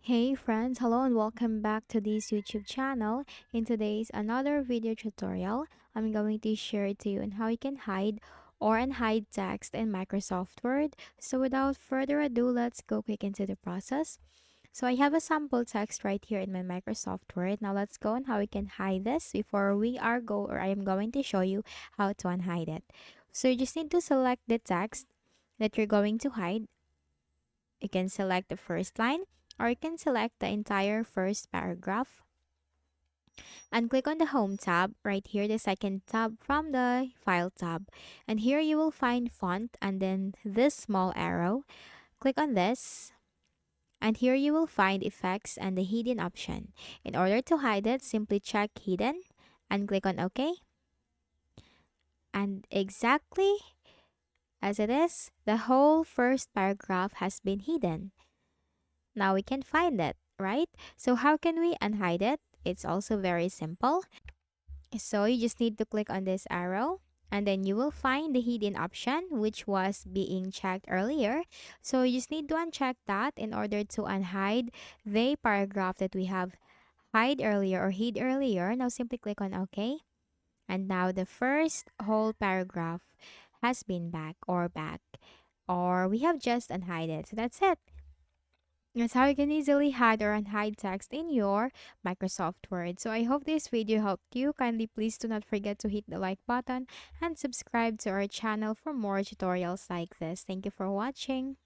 Hey friends, hello and welcome back to this YouTube channel. In today's another video tutorial, I'm going to share to you on how you can hide or unhide text in Microsoft Word. So without further ado, let's go quick into the process. So I have a sample text right here in my Microsoft Word. Now let's go on how we can hide this before I am going to show you how to unhide it. So you just need to select the text that you're going to hide. You can select the first line or you can select the entire first paragraph and click on the Home tab right here, the second tab from the File tab. And here you will find Font and then this small arrow. Click on this and here you will find Effects and the Hidden option. In order to hide it, simply check Hidden and click on OK. And exactly as it is, the whole first paragraph has been hidden. Now we can find it, right? So how can we unhide it? It's also very simple. So you just need to click on this arrow and then you will find the hidden option which was being checked earlier. So you just need to uncheck that in order to unhide the paragraph that we have hid earlier. Now simply click on OK. And now the first whole paragraph has been back or we have just unhide it. So that's it. That's how you can easily hide or unhide text in your Microsoft Word. So I hope this video helped you. Kindly please do not forget to hit the like button and subscribe to our channel for more tutorials like this. Thank you for watching.